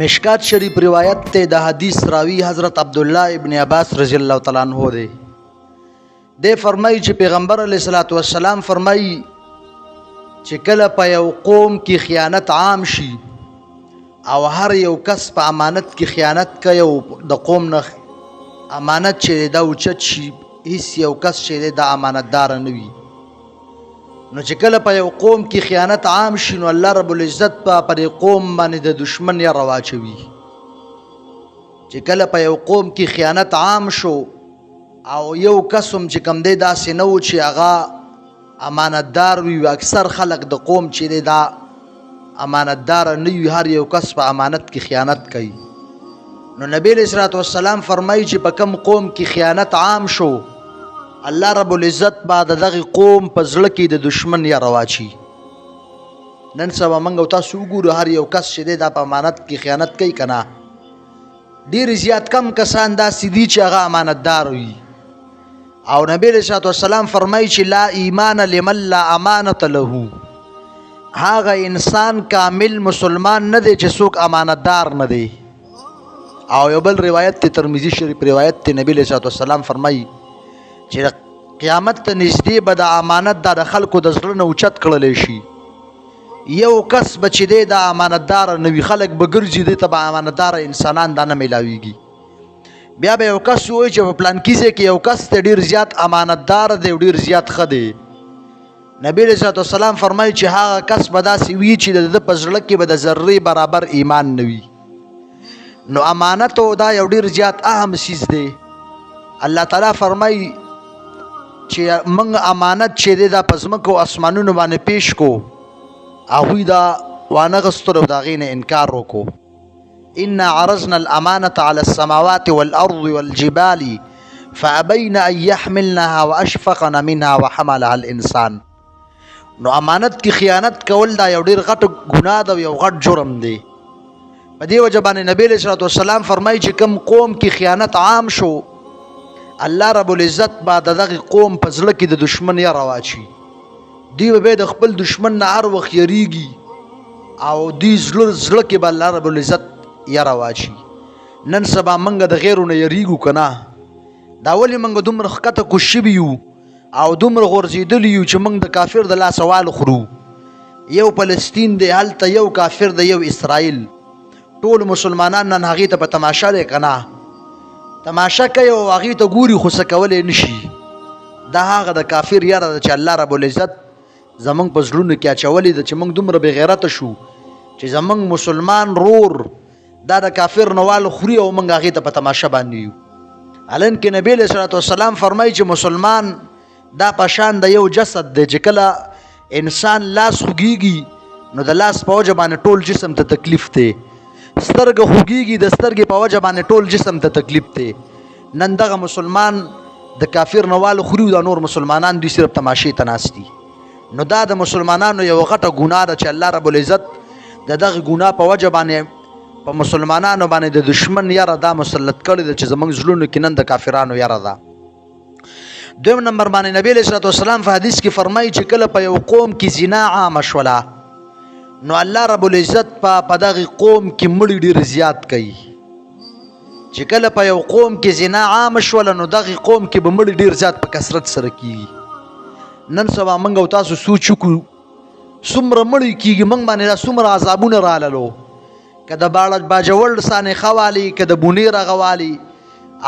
مشکات شریف روایت تے دا حدیث راوی حضرت عبداللہ ابن عباس رضی اللہ تعالیٰ عنہ دے فرمائی چې پیغمبر علیہ الصلوۃ والسلام فرمائی چې کله په یو قوم کې خیانت عام شي او هر یو کس په امانت کې خیانت کوي او د قوم نه امانت چې دا اوچت شي هیڅ یو کس چې دا امانتدار نه وي نو چې کله په یو قوم کې خیانت عام شي نو الله رب العزت په قوم باندې د دشمن یا رواچوي چې کله په یو قوم کې خیانت عام شو او یو قسم چې کم دی داسې نه و چې هغه امانتدار وي اکثر خلق د قوم چې دا امانتدار نه وي هر یو کس په امانت کې خیانت کوي نو نبی علیہ الصلوۃ والسلام فرمایي چې په کم قوم کې خیانت عام شو الله رب العزت بعد دغه قوم په زړه کې د دشمن یا رواچي نن سبا موږ او تاسو وګورو هر یو کس چې دا په امانت کې خیانت کوي کنه ډیر زیات کم کسان داسې دي چې هغه امانتدار وي او نبی علیہ الصلوۃ والسلام فرمایي چې لا ایمان لمن لا امانت له هغه انسان کامل مسلمان نه دی چې څوک امانتدار نه دی او یو بل روایت ته ترمذی شریف روایت ته نبی علیہ الصلوۃ والسلام فرمایي چې قیامت ته نږدې به د امانت د خلکو د زړه نه اوچت کړلی شي یو کس به چې دی د امانتدار نه وي خلک به ګرځي دی ته به امانتدار انسانان دا نه میلاویږي بیا به یو کس ووایي چې په پلانکي ځای کې یو کس ته ډېر زیات امانتدار دی او ډېر زیات ښه دی نبی علیہ الصلوۃ والسلام فرمایي چې هغه کس به داسې وي چې د ده په زړه کې به د ذرې برابر ایمان نه وي نو امانت دا یو ډېر زیات اهم څیز دی الله تعالی فرمایي چې موږ امانت چې دی دا په ځمکو اسمانونو باندې پیش کو هغوی دا وانغستلو د هغې نه انکار وکړو انا عرضنا الامانة على السماوات والارض والجبال فابين ان يحملنها واشفقن منها وحملها الانسان نو امانت کی خیانت کول دا یو ډیر غټ ګناه ده یو غټ جرم دی په دې وجه باندې نبی علیہ الصلوۃ والسلام فرمایي چې کوم قوم کې خیانت عام شو الله رب العزت بعد دغه قوم په زړه کې د دشمن یا رواچي دی به د خپل دشمن نه هر وخت یریږي او دی زړه کې به الله رب العزت یا رواچي نن سبا منګه د غیرو نه یریږو کنه دا ولې منګه دومره ښکته کوشش یو او دومره غورځېدلی یو چې موږ د کافر د لاسه وال خورو یو فلسطین دی هلته یو کافر دی یو اسرائیل ټول مسلمانان نن هغې ته په تماشا دی که نه تماشا کوي او هغې ته ګوري خو څه کولی نه شي دا هغه د کافر یاره ده چې الله رب العزت زموږ په زړونو کې اچولی ده چې موږ دومره بېغیرته شو چې زموږ مسلمان رور دا د کافر نه وال خوري او موږ هغې ته په تماشا باندې یو هلن کې نبی علیہ الصلوۃ والسلام فرمایي چې مسلمان دا په شان د یو جسد دی چې کله انسان لاس خوږیږي نو د لاس په وجه باندې ټول جسم ته تکلیف دی سترګه خوږیږي د سترګې په وجه باندې ټول جسم ته تکلیف دی نن دغه مسلمان د کافر نه وال خوري دا نور مسلمانان دوی صرف تماشې ته ناست دي نو دا د مسلمانانو یو غټه ګناه ده چې الله رب العزت د دغه ګناه په وجه باندې په مسلمانانو باندې د دشمن یاره دا مسلط کړی ده چې زموږ زړونو کې نن د کافرانو یاره ده دویم نمبر باندې نبی علیہ الصلوۃ والسلام په حدیث کې فرمایي چې کله په یو قوم کې زنا عامه شوله نو الله رب العزت په دغه قوم کې مړي ډېر زیات کوي چې کله په یو قوم کې زنا عامه شوله نو دغه قوم کې به مړي ډېر زیات په کثرت سره کېږي نن سبا موږ او تاسو سوچ وکړو څومره مړي کېږي موږ باندې دا څومره عذابونه راللو که د باجوړ سانحه والي که د بونیر هغه والي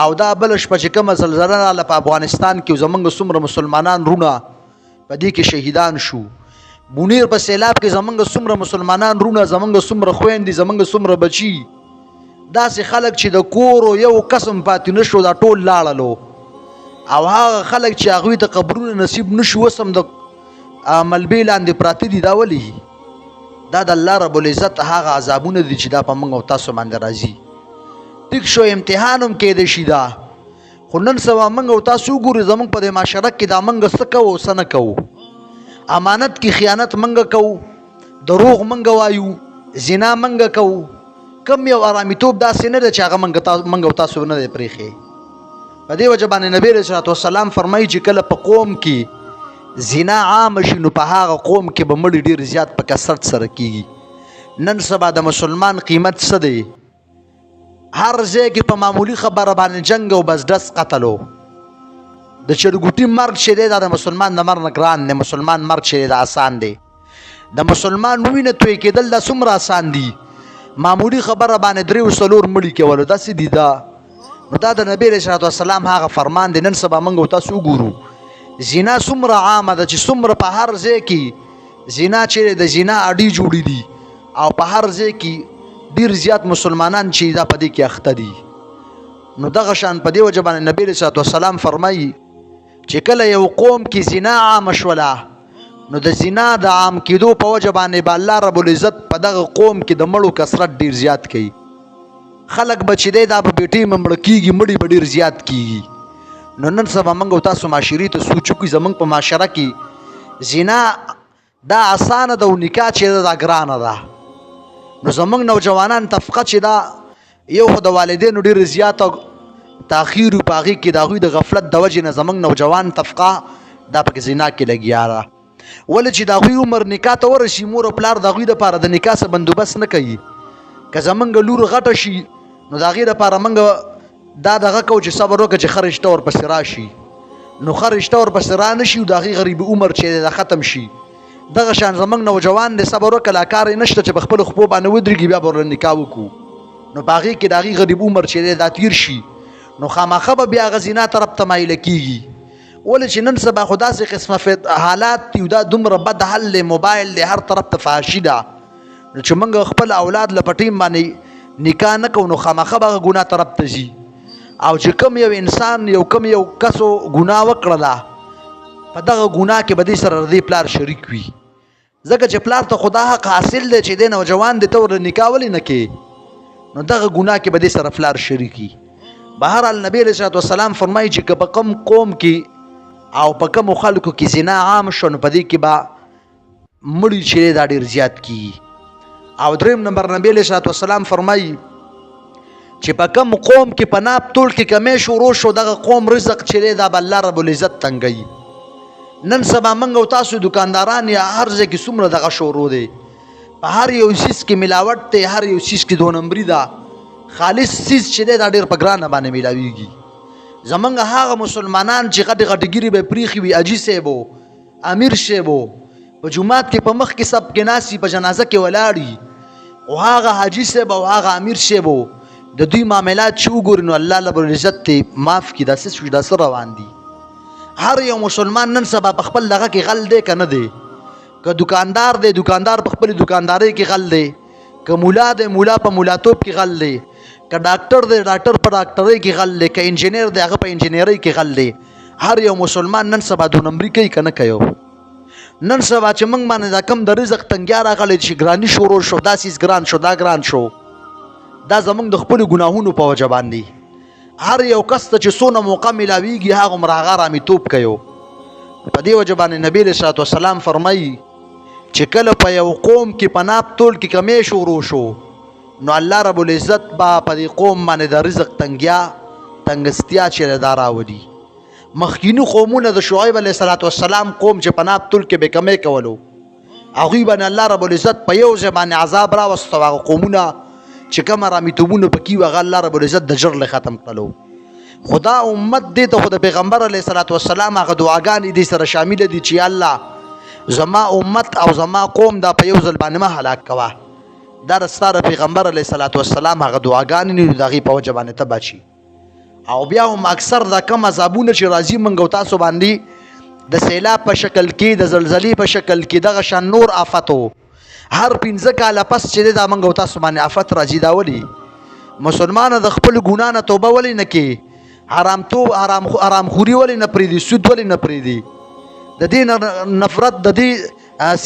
او دا بله شپه چې کومه زلزله راله په افغانستان کې زموږ څومره مسلمانان رونه په دې کې شهیدان شو بونیر په سیلاب کې زموږ څومره مسلمانان رونه زموږ څومره خویندې زموږ څومره بچي داسې خلک چې د کور یو قسم پاتې نه شو دا ټول لاړلو او هغه خلک چې هغوی ته قبرونه نصیب نه شو اوس هم د ملبې لاندې پراته دي دا ولې دا د الله رب العزت هغه عذابونه دي چې دا په موږ او تاسو باندې راځي ټیک شو امتحان هم کېدی شي دا خو نن سبا موږ او تاسو وګورو زموږ په دې معاشره کې دا موږ څه کوو څه نه کوو امانت کی خیانت منګه کوو دروغ منګه وایو زنا منګه کوو کم یو آرامیتوب داسې نه ده چې هغه منګه تاسو نه دی پرېښی په دې وجه باندې نبی علیہ الصلوۃ والسلام فرمایي چې کله په قوم کې زنا عام شي نو په هغه قوم کې به مړي ډېر زیات په کثرت سره کېږي نن سبا د مسلمان قیمت څه دی؟ هر ځای کې په معمولي خبره باندې جنګ او بس ډس قتلو. د چرګوټي مرګ چې دی دا د مسلمان د مرګ نه ګران دی. مسلمان مرګ چې دی دا آسان دی. د مسلمان وینه توی کېدل دا څومره آسان دي. معمولي خبره باندې 3 و 4 مړي کولو داسې دي. دا نو دا د نبی علیه السلام هغه فرمان دی. نن سبا موږ او تاسو وګورو زنا څومره عامه ده چې څومره په هر ځای کې زنا چې د زنا اډې جوړې دي او په هر ځای کې ډېر زیات مسلمانان چې دا په دې کې اخته دي. نو دغه شان په دې وجه باندې نبی علیه السلام فرمایي چې کله یو قوم کې زنا عامه شوله نو د زنا د عام کېدو په وجه باندې به الله رب العزت په دغه قوم کې د مړو کثرت ډېر زیات کوي. خلک به چې دی دا په بیټۍ مړه کېږي مړي به ډېر زیات کېږي. نو نن سبا موږ او تاسو معاشرې ته سوچ وکړو زموږ په معاشره کې زنا دا اسانه ده او نکاح چې دا ګرانه ده. نو زموږ نوجوانان طبقه چې دا یو خو د والدینو ډېر زیاته تاخیر په هغې کې د هغوی د غفلت د وجې نه زموږ نوجوان طبقه دا پکې زنا کې لګیا ده. ولې چې د هغوی عمر نکاح ته ورسي مور او پلار د هغوی دپاره د نکاح څه بندوبست نه کوي. که زموږ لور غټه شي نو د هغې دپاره موږ دا دغه کوو چې صبر وکړه چې ښه رشته ورپسې راشي. نو ښه رشته ورپسې را نه شي او د هغې غریبي عمر چې دی دا ختم شي. دغه شان زموږ نوجوان دی صبر وکړه لا کار یې نشته چې په خپلو خپو باندې ودرېږي بیا به ورله نکاح وکړو. نو په هغې کې د هغې غریب عمر چې دی دا تیر شي نو خامخه به بیا هغه زنا طرف ته مایله کېږي. ولې چې نن سبا خو داسې قسمه حالات دي دا دومره بد حل دی. موبایل دی هر طرف ته فحاشي ده. نو چې موږ خپل اولاد له په ټیم باندې نکاح نه کوو نو خامخه به هغه ګناه طرف ته ځي. او چې کوم یو انسان کوم یو کسو ګناه وکړله په دغه ګناه کې به دې سره د دې پلار شریک وي. ځکه چې پلار ته خو دا حق حاصل دی چې دی نوجوان دی ته ورله نکاح ولې نه کې نو دغه ګناه کې به دې سره پلار شریک وي. بهرحال نبی علیه السلام فرمایي چې که په کوم قوم کې او په کومو خلکو کې زنا عام شو نو په دې کې به مړي چې دا ډېر زیات کېږي. او 3 نمبر نبی علیه السلام فرمایي چې په کوم قوم کې په ناب تول کې کمی شروع شو دغه قوم رزق چې دی دا به الله رب العزت تنګوي. نن سبا موږ او تاسو دکانداران یا هر ځای کې څومره دغه شروع دی. په هر یو څیز کې ملاوټ دی. هر یو څیز کې 2 نمبري ده. خالص څیز چې دی دا ډېر په ګرانه باندې میلاویږي. زموږ هغه مسلمانان چې غټې غټې ګیرې به پریښې وي حاجي صاحب و امیر صاحب و په جومات کې په مخ کې سب کې ناستي په جنازه کې ولاړي او هغه حاجي صاحب او هغه امیر صاحب و د دوی معاملات چې وګوري نو الله رب العزت ته معاف کړي. دا څه روان دي. هر یو مسلمان نن سبا په خپل دغه کې غل دی که نه دی. که دکاندار دی دکاندار په خپل دکاندارۍ کې غل دی. که مولا دی مولا په مولاتوب کې غل دی. که ډاکټر دی ډاکټر په ډاکټرۍ کې غل دی. که انجینر دی هغه په انجینرۍ کې غل دی. هر یو مسلمان نن سبا 2 نمبري کوي که نه کوي. نن سبا چې موږ باندې دا کم د رزق تنګیا راغلی چې ګراني شروع شو دا سیز ګران شو دا ګران شو دا زموږ د خپلو ګناهونو په وجه باندې. هر یو کس ته چې څونه موقع میلاویږي هغومره هغه رامیتوب کوي. په دې وجه باندې نبی علیه السلام فرمایي چې کله په یو قوم کې په ناب تول کې کمی شروع شو نو الله رب العزت به په دې قوم باندې د رزق تنګستیا چې دا راولي. مخکینو قومونه د شعیب علیه السلام قوم چې په ناب تول کې به کمی کولو هغوی باندې الله رب العزت په یو ځای باندې عذاب راوستو. هغه قومونه چې کومه رامیتوبونه پکې وه هغه الله رب العزت د ژر له ختم کړلو. خدا امت دې ته خو د پیغمبر علیه السلام هغه دعاګانې دې سره شامله دي چې الله زما امت او زما قوم دا په یو ځل باندې مه هلاک کوه. دا د ستا د پیغمبر علیه السلام هغه دعاګانې نه دي د هغې په وجه باندې ته بچي. او بیا هم اکثر دا کم عذابونه چې راځي موږ او تاسو باندې د سیلاب په شکل کې د زلزلې په شکل کې دغه شان نور آفتو هر 15 کاله پس چې دا موږ او تاسو باندې آفت راځي. دا ولې مسلمانه د خپل ګناه نه توبه ولې نه کوي؟ حرامخوري ولې نه پرېږدي؟ سود ولې نه پرېږدي؟ د دې نفرت د دې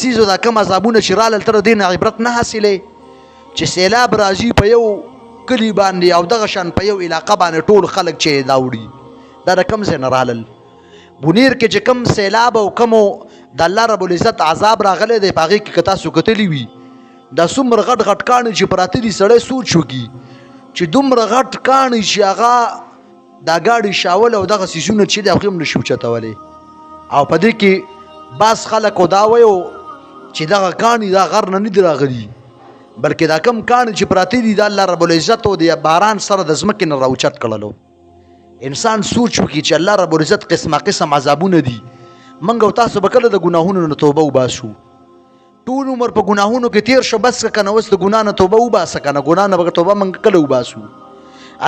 سیزو دا کم عذابونه چې راغلل ته د دې نه عبرت نه حاصلې چې سیلاب راځي په یو کلي باندې او دغه شان په یو علاقه باندې ټول خلک چې دا وړي دا د کوم ځای نه راغلل؟ بونیر کې چې کم سیلاب او کمو د الله رب العزت عذاب راغلی دی په هغې کې که تاسو کتلی وي دا څومره غټ غټ کاڼي چې پراته دي سړی سوچ وکړي چې دومره غټ کاڼي چې هغه دا ګاډي شاول او دغه څیزونه چې دي هغې هم نشي اوچتولی. او په دې کې بعض خلکو دا وایو چې دغه کاڼي دا غر نه نه دي راغلي بلکې دا کم کاڼي چې پراته دي د الله رب العزت او د باران سره د ځمکې نه راوچت کړلو. انسان سوچ وکړي چې الله رب العزت قسمه قسم عذابونه دي، موږ او تاسو به کله د ګناهونو نه توبه وباسو؟ ټول عمر په ګناهونو کې تیر شو، بس که نه اوس د ګناه نه توبه وباسه که نه، ګناه نه به توبه موږ کله وباسو؟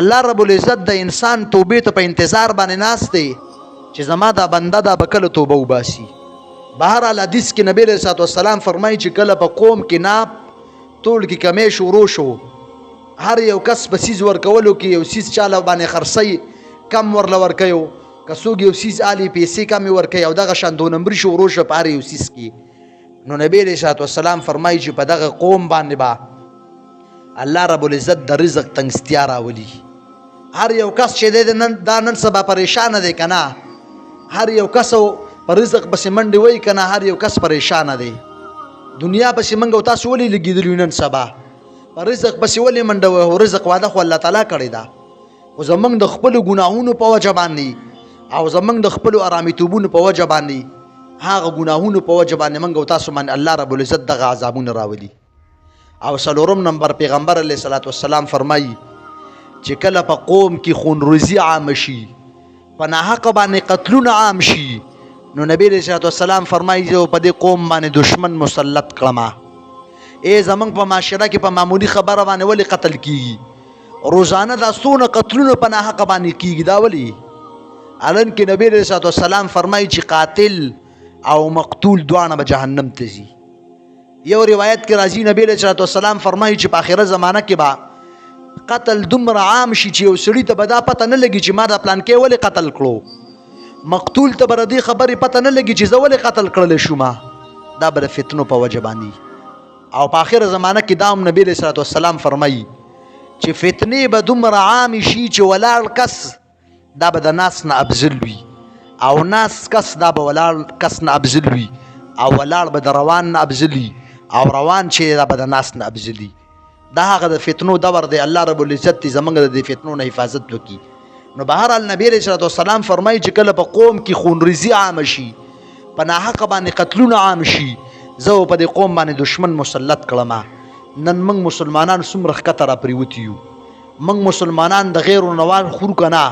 الله رب العزت د انسان توبې ته په انتظار باندې ناست دی چې زما دا بنده دا به کله توبه وباسي. بهرحال حدیث کې نبی علیه الصلاة والسلام فرمایي چې کله په قوم کې ناپ ټول کې کمی شروع شو، هر یو کس په څیز ورکولو کې یو څیز چاله باندې خرڅی کم ورله ورکوي، که څوک یو څیز آلي پیسې کمې ورکوي او دغه شان 2 نمبري شروع شو په هر یو څیز کې. نو نبی علیه الصلاة والسلام فرمایي چې په دغه قوم باندې به الله رب العزت د رزق تنګستیا راولي. هر یو کس چې دی دا نن سبا پریشانه دی که نه، هر یو کس په رزق پسې منډې وایي که نه، هر یو کس پریشانه دی. دنیا پسې موږ او تاسو ولې لګېدلي یو نن سبا؟ په رزق پسې ولې منډه وایو؟ او رزق وعده خو الله تعالی کړې ده، خو زموږ د خپلو ګناهونو په وجه باندې او زموږ د خپلو ارامیتوبونو په وجه باندې، هغه ګناهونو په وجه باندې موږ او تاسو باندې الله رب العزت دغه عذابونه راولي. او 4 نمبر پیغمبر علیه الصلاة والسلام فرمایي چې کله په قوم کې خونریزي عام شي، په ناحقه باندې قتلونه عام شي، نو نبی علیه الصلاة والسلام فرمایي چې په دې قوم باندې دشمن مسلط کړمه. زمونږ په معاشره کې په معمولي خبره باندې ولې قتل کیږي؟ روزانه دا څونه قتلونه په ناحقه باندې کیږي، دا ولې؟ الان کې نبی علیه الصلاة والسلام فرمایي چې قاتل او مقتول دواړه به جهنم ته ځي. یو روایت کې راځي نبی علیه الصلاة والسلام فرمایي چې په آخره زمانه کې به قتل دومره عام شي چې یو سړي ته به دا پته نه لګي چې ما دا پلان کې ولې قتل کړو، مقتول ته به د دې خبرې پته نه لګي چې زه ولې قتل کړلی شوم، دا به د فتنو په وجه باندې. او په آخره زمانه کې دا هم نبی علیه الصلاة والسلام فرمایي چې فتنې به دومره عامې شي چې ولاړ کس دا به د ناس نه افضل وي، او ناس کس دا به ولاړ کس نه افضل وي، او ولاړ به د روان نه افضل وي، او روان چې دا به د ناس نه افضل وي. دا هغه د فتنو دور دی. الله رب العزت دې زموږ د دې فتنو نه حفاظت وکړي. نو بهرحال نبی علیه الصلاة والسلام فرمایي چې کله په قوم کې خونریزي عامه شي، په ناحقه باندې قتلونه عام شي، زه په دې قوم باندې دشمن مسلط کړم. نن موږ مسلمانان څومره ښکته را پرېوتي یو، موږ مسلمانان د غیرو نوال خورو که نه،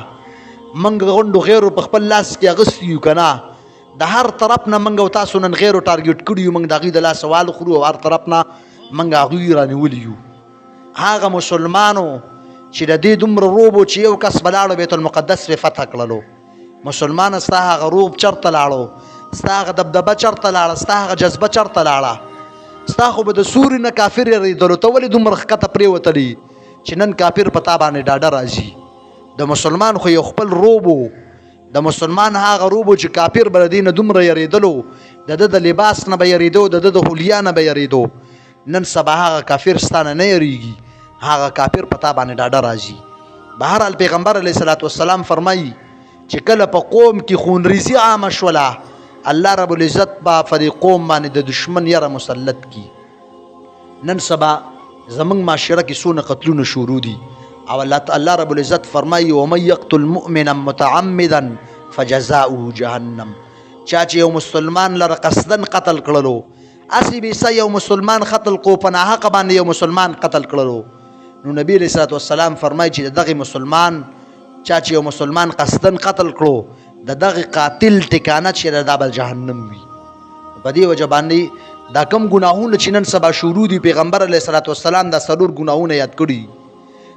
موږ غونډو غیرو په خپل لاس کې اغوستي یو که نه، د هر طرف نه موږ او تاسو نن غیرو ټارګېټ کړي یو، موږ د هغوی د لاسه وال خورو او هر طرف نه موږ هغوی رانیولي یو. هغه مسلمانو چې د دې دومره روب و چې یو کس به لاړو بیت المقدس پرې فتح کړلو، مسلمانه ستا هغه روب چرته لاړو، ستا هغه دبدبه چرته لاړه، ستا هغه جذبه چرته لاړه؟ ستا خو به د سوري نه کافر یېرېدلو، ته ولې دومره ښکته پرېوتلي چې نن کافر په تا باندې ډاډه راځي؟ د مسلمان خو یو خپل روب و، د مسلمان هغه روب و چې کافر به د دې نه دومره یېرېدلو، د ده د لباس نه به یېرېدو، د ده د حلیا نه به یېرېدو. نن سبا هغه کافر ستا نه یېرېږي، هغه کافر په تا باندې ډاډه راځي. بهرحال پیغمبر علیه الصلاة والسلام فرمایي چې کله په قوم کې خونریزي عامه شوله، الله رب العزت به په دې قوم باندې د دشمن یره مسلط کی. نن سبا زمونږ معاشره کې څونه قتلونه شروع دي، او الله رب العزت فرمایي ومن یقتل مؤمنا متعمدا فجزاؤه جهنم. چا چې یو مسلمان لره قصدن قتل کړلو، اسی بیسه یو مسلمان قتل کو، په ناحقه باندې یو مسلمان قتل کړلو، نو نبی علیه الصلاة والسلام فرمایي چې دغه مسلمان چا چې یو مسلمان قصدن قتل کړو، د دغه قاتل ټکانه چې دا به جهنم وي. په دې وجه باندې دا کم ګناهونه چې نن سبا شروع دي، پیغمبر علیه الصلاة والسلام دا 4 ګناهونه یاد کړي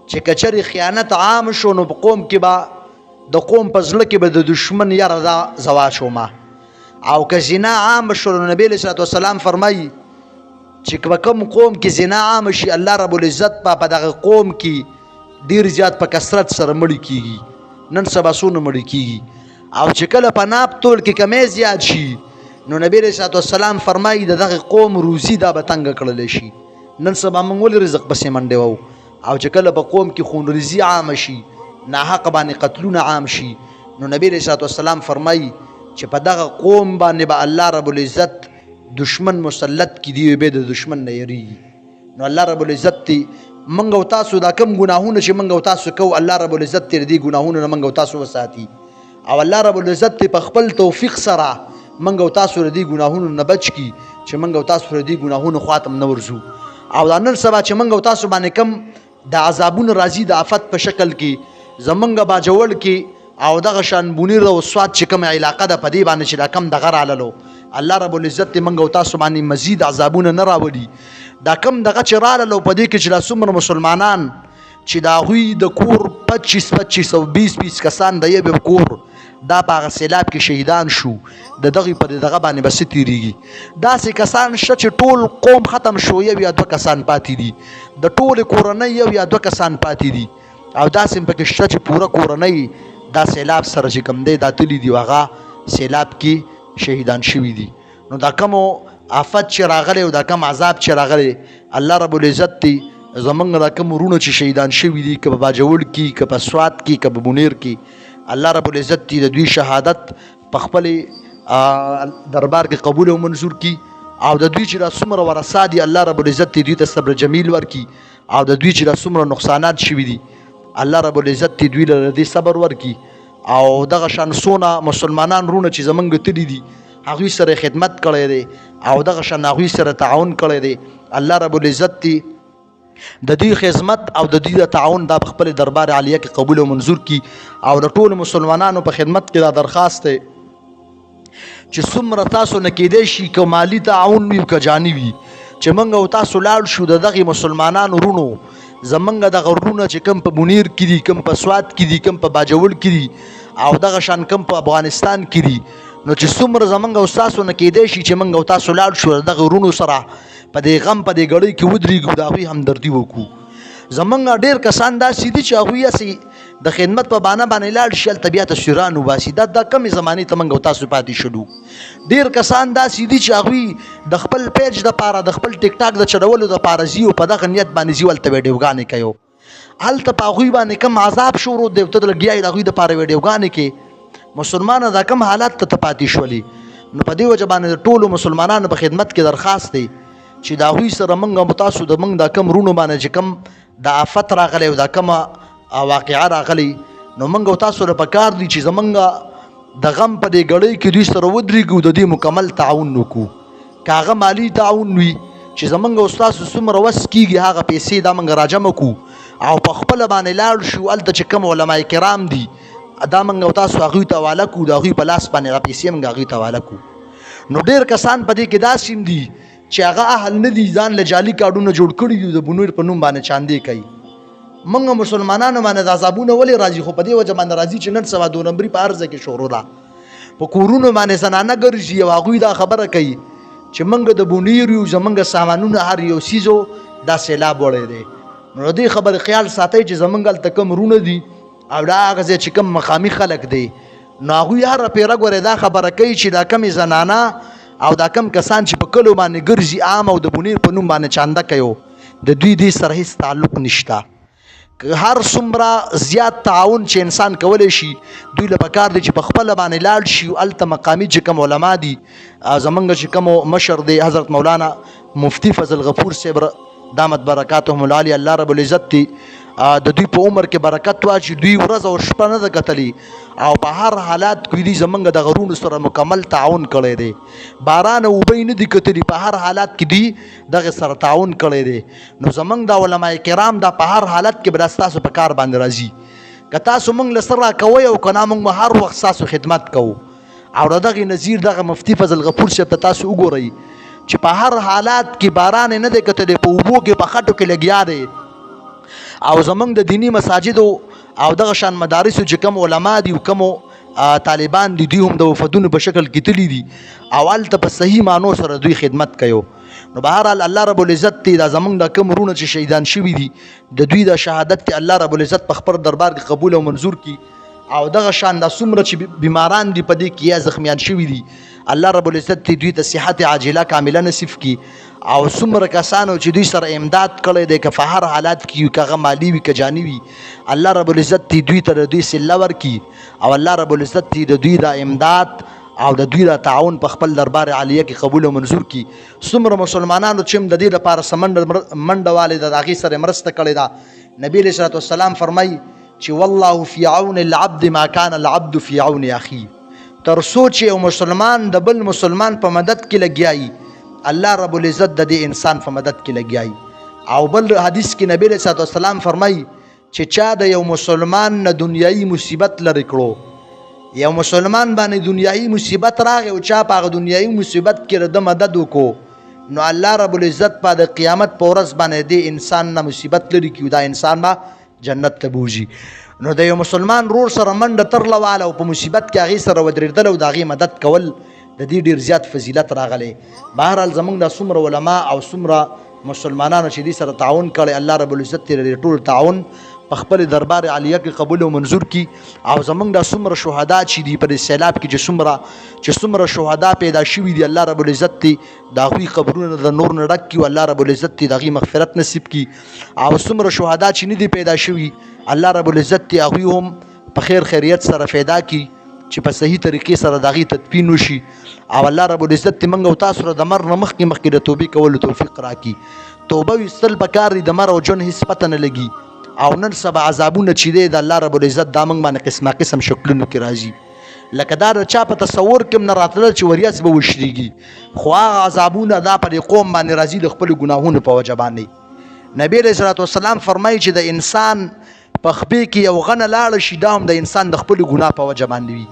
چې کچرې خیانت عام شو، نو په قوم کې به د قوم په زړه کې به د دشمن یره دا زوا شومه، او که زنا عام شو، نو نبی علیه الصلاة والسلام فرمایي چې په کوم قوم کې زنا عام شي، الله رب العزت په دغه قوم کې ډیر زیات په کثرت سره مړي کیږي. نن سبا څونه مړي کیږي، او چې کله په ناب تول کې کمی زیات شي، نو نبی علیه الصلاة والسلام فرمایي د دغه قوم روزي دا به تنګه کړلی شي. نن سبا موږ ولې رزق پسې منډې وو؟ او چې کله په قوم کې خونریزي عامه شي، ناحق باندې قتلونه عام شي، نو نبی علیه الصلاة والسلام فرمایي چې په دغه قوم باندې به الله رب العزت دشمن مسلط کی دی، به د دشمن نه یریږي. نو الله رب العزت منګ او تاسو دا کم ګناهونه چې منګ او تاسو کو، الله رب العزت تر دې ګناهونه نه منګ او تاسو وساتي، او الله رب العزت په خپل توفیق سره منګ او تاسو ردي ګناهونو نه بچ کی چې منګ او تاسو ردي ګناهونو خاتم نه ورزو او دا نن سبا چې منګ او تاسو باندې کم د عذابونو راځي د آفت په شکل کې زمنګ باجوړ کې او دغه شان بونیر او سواد چې کوم علاقه ده په دې باندې چې دا کم دغه راللو الله رب العزت منګ او تاسو باندې مزید عذابونه نه راوړي دا کم دغه چې راللو په دې کې چې څومره مسلمانان چې دا غوی د کور 25 او 20 کسان د یو کور دا په سیلاب کې شهیدان شو د دغه په دغه باندې بس تیریږي دا سه کسان چې ټول قوم ختم شو یو یا دوه کسان پاتې دي د ټول کورنۍ یو یا دوه کسان پاتې دي او دا سم پکې چې پوره کورنۍ دا سیلاب سره چې کم دی دا تلی دی واغه سیلاب کې شهیدان شوي دي نو دا کوم آفت چې راغلی او دا کوم عذاب چې راغلی الله رب العزت دی زمونږ دا کوم ورونه چې شهیدان شوي دي که په باجوړ کې که په سوات کې که په بونیر کې الله رب العزت دی د دوی شهادت په خپل دربار کې قبول او منظور کی او د دوی چې را څومره ورثه دي الله رب العزت دی دوی ته صبر جمیل ورکی او د دوی چې را څومره نقصانات شوي دي الله رب العزت دی دوی له دې صبر ورکی او دغه شان سونه مسلمانان رونه چې زمونږ تلي دي هغوی سره خدمت کړی دی او دغه شان هغوی سره تعاون کړی دی الله رب العزت دی د دې خدمت او د دې تعاون د خپل دربار عالیه کې قبول او منظور کی او د ټول مسلمانانو په خدمت کې دا درخواست دی چې څومره تاسو نه کېدای شي که مالی تعاون وي که جاني وي چې موږ او تاسو لاړ شو د دغې مسلمانانو رونو زمونږ دغه رونه چې کوم په بونیر کې دي کوم په سوات کې دي کوم په باجوړ کې دي او دغه شان کوم په افغانستان کې دي نو چې څومره زمونږ او تاسو نه کېدای شي چې موږ او تاسو لاړ شو دغه رونو سره په دې غم په دې ګړۍ کې ودرېږو د هغوی همدردي وکړو زمونږ ډېر کسان داسې دي چې هغوی هسې د خدمت په بانه باندې لاړ شي هلته بیا تصویران وباسي دا کمې زمانې ته موږ او تاسو پاتې شلو ډېر کسان داسې دي چې هغوی د خپل پیج دپاره د خپل ټیک ټاک د چلولو دپاره ځي او په دغه نیت باندې ځي هلته ویډیوګانې کوي هلته په هغوی باندې کم عذاب شروع دی ته لګیا یې د هغوی دپاره ویډیوګانې کې مسلمانه دا کم حالات ته پاتې شولې نو په دې وجه باندې د ټولو مسلمانانو په خدمت کې درخواست دی چې د هغوی سره موږ تاسو د موږ دا کم رونو باندې چې کم د آفت راغلی او دا کومه واقعه راغلی نو موږ او تاسو له پکار دي چې زمونږ د غم په دې ګړۍ کې دوی سره ودرېږو د دې مکمل تعاون وکړو که هغه مالي تعاون وي چې زمونږ او ستاسو څومره وس کېږي هغه پیسې دا موږ راجمع کړو او په خپله باندې لاړ شو هلته چې کوم علما کرام دي دا موږ او تاسو هغوی ته حواله کړو د هغوی په لاس باندې دا پیسې موږ هغوی ته حواله کړو نو ډېر کسان په دې کې داسې هم دي چې هغه اهل نه دي ځان له جعلي کارډونه جوړ کړي دي د بنور په نوم باندې چاندې کوي موږ مسلمانانو باندې د عذابونه ولې راځي خو په دې وجه باندې راځي چې نن سبا 2 نمبري په عرضه کې شروع ده په کورونو باندې زنانه ګرځي او هغوی دا خبره کوي چې موږ د بنیر یو زموږ سامانونه هر یو څیزو دا سیلاب وړی دی نو دې خبرې خیال ساتئ چې زموږ هلته کوم رونه دي او دا هغه ځای چې کوم مقامي خلک دی نو هغوی هره پیره ګورې دا خبره کوي چې دا کمې زنانه او دا کم کسان چې په کلو باندې ګرځي عام او د بونیر په نوم باندې چانده کوي د دوی دې سره هیڅ تعلق نشته هر څومره زیات تعاون چې انسان کولی شي دوی له پکار دی چې په خپله باندې لاړ شي هلته مقامي چې کوم علما دي زمونږ چې کوم مشر دی حضرت مولانا مفتی فضل غفور صاحب دامت برکاتهم العالی الله رب العزت دی د دوی په عمر کې برکت واچي دوی ورځ او شپه نه ده کتلی او په هر حالات کې دوی زمونږ د غرونو سره مکمل تعاون کړی دی باران او اوبه یې نه دي کتلي په هر حالات کې دوی دغه سره تعاون کړی دی نو زمونږ د علما کرام دا په هر حالت کې به ستاسو په کار باندې راځي که تاسو موږ له سره راکوئ او که نه موږ هر وخت ستاسو خدمت کوو او د دغې نظیر دغه مفتی فضل غفور صاحب ته تاسو وګورئ چې په هر حالات کې باران یې نه دی کتلی په اوبو کې په خټو کې لګیا دی او زمونږ د دینی مساجدو او دغه شان مدارسو چې کوم علما دي او کوم طالبان دي دوی هم د وفدونو په شکل کې تلي دي او هلته په صحیح معنو سره دوی خدمت کوي نو بهرحال الله رب العزت دی دا زمونږ د کوم رونه چې شهیدان شوي دي د دوی د شهادت ته الله رب العزت په خپل دربار کې قبول او منظور کړي او دغه شان د څومره چې بیماران دي په دې کې یا زخمیان شوي دي الله رب العزت دوی ته صحت عاجله کامله نصیب کړي او څومره کسانو چې دوی سره امداد کړی دی که په هر حالات کې که هغه مالي وي که جاني وي الله رب العزت دوی ته د دوی صله ورکړي او الله رب العزت د دوی د امداد او د دوی د تعاون په خپل دربار عالیه کې قبول او منظور کړي څومره مسلمانانو چې د دې لپاره منډه والې ده د هغې سره مرسته کړې ده نبي علیه صلات وسلام فرمایي چې والله فی عون العبد ما کان العبد فی عون اخیه تر سوچ یو مسلمان د بل مسلمان په مدد کې لګیایي الله رب العزت د دې انسان په مدد کې لګیایي. او بل حدیث کې نبی صلی الله علیه وسلم فرمایي چې چا د یو مسلمان نه دنیایي مصیبت لرې کړو، یو مسلمان باندې دنیایي مصیبت راغی او چا په هغه دنیایي مصیبت کې د مدد وکړو، نو الله رب العزت په د قیامت په ورځ باندې دې انسان نه مصیبت لري کړي، دا انسان به جنت ته بوځي. نو د یو مسلمان رور سره منډه ترله واله او په مصیبت کې هغې سره ودرېدل او د هغې مدد کول د دې ډېر زیات فضیلت راغلی. بهرحال زموږ دا څومره علما او څومره مسلمانانو چې دې سره تعاون کړی، الله رب العزت دې ټول تعاون په خپل دربار عالیه کې قبول او منظور کی. او زموږ دا څومره شهدا چې دي په دې سیلاب کې چې څومره شهدا پیدا شوي دي، الله رب العزت دې د هغوی قبرونه د نور نه ډک کړي، الله رب العزت دې د هغوی مغفرت نصیب کړي. او څومره شهدا چې نه دي پیدا شوي، الله رب العزت دې هغوی هم په خیر خیریت سره پیدا کړي چې په صحیح طریقې سره د هغې تدفین وشي. او الله رب العزت دې موږ او تاسو ته د مر نه مخکې د توبې کولو توفیق راکړي. توبه ویستل پکار دي، د مر او ژوند هېڅ پته نه لګي. او نن سبا عذابونه چې دی د الله رب العزت دا موږ باندې قسمه قسم شکلونو کې راځي، لکه دا د چا په تصور کې هم نه راتلل چې وریځ به وشرېږي، خو هغه عذابونه دا په دې قوم باندې راځي د خپلو ګناهونو په وجه باندې. نبی علیه صلات وسلام فرمایي چې د انسان په خبې کې یو غنه لاړه شي، دا هم د انسان د خپلو ګناه په وجه باندې وي.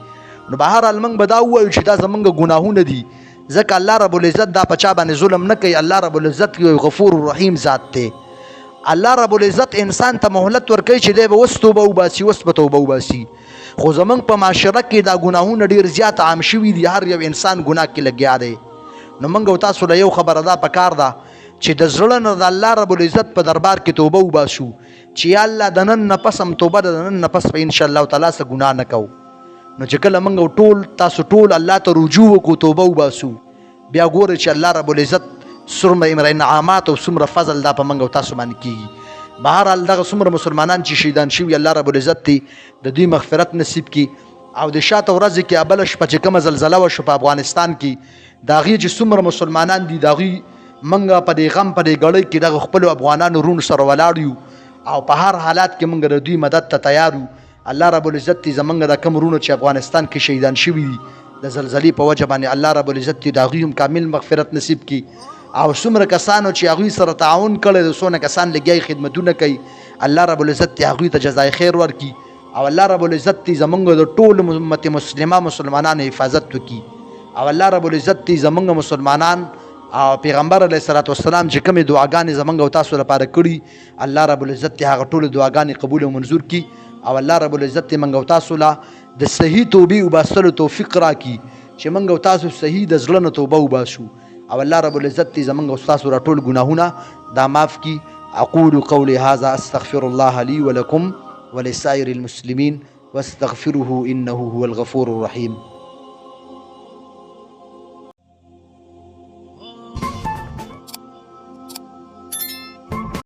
نو بهرحال موږ به دا ووایو چې دا زموږ ګناهونه دي، ځکه الله رب العزت دا په چا باندې ظلم نه کوي. الله رب العزت یو غفور رحیم ذات دی. الله رب العزت انسان ته مهلت ورکوي چې دی به اوس توبه وباسي، اوس به توبه وباسي. خو زموږ په معاشره کې دا ګناهونه ډېر زیات عام شوي دي، هر یو انسان ګناه کې لګیا دی. نو موږ او تاسو له یو خبره دا پکار ده چې د زړه نه د الله رب العزت په دربار کې توبه وباسو چې یا الله د نن نه پس هم توبه ده، د نن نه پس به انشاءالله تعالی څه ګناه نه کوو. نو چې کله موږ ټول تاسو ټول الله ته رجوع وکړو، توبه وباسو، بیا ګوره چې الله رب العزت څومره انعامات او څومره فضل دا په موږ او تاسو باندې کېږي. بهرحال دغه څومره مسلمانان چې شهیدان شوي، الله رب العزت دې د دوی مغفرت نصیب کړي. او د شاته ورځې کې بله شپه چې کومه زلزله وشوه په افغانستان کې، د هغې چې څومره مسلمانان دي، د هغوی موږ په دې غم په دې ګړۍ کې دغه خپلو افغانانو رونو سره ولاړ یو او په هر حالات کې موږ د دوی مدد ته تیار یو. الله رب العزت دې زموږ د کوم رونو چې افغانستان کې شهیدان شوي دي د زلزلې په وجه باندې، الله رب العزت دې د هغوی هم کامل مغفرت نصیب کړي. او څومره کسانو چې هغوی سره تعاون کړی د څونه کسان لګیایي خدمتونه کوي، الله رب العزت دې هغوی ته جزای خیر ورکړي. او الله رب العزت دې زموږ د ټولو امت مسلمه مسلمانانو حفاظت وکړي. او الله رب العزت دې زموږ مسلمانان او پیغمبر علیه الصلاۃ والسلام چې کومې دعاګانې زموږ او تاسو لپاره کړي، الله رب العزت دې هغه ټولو دعاګانې قبول او منظور کړي. او الله رب العزت دې موږ او تاسو له د صحیح توبې وباسلو توفیق راکړي چې موږ او تاسو صحیح د زړه نه توبه وباسو. او الله رب العزت دې زموږ او تاسو را ټول ګناهونه دا معاف کړي. اقول قولي هذا استغفر الله لي ولكم ولسائر المسلمين واستغفروه انه هو الغفور الرحيم.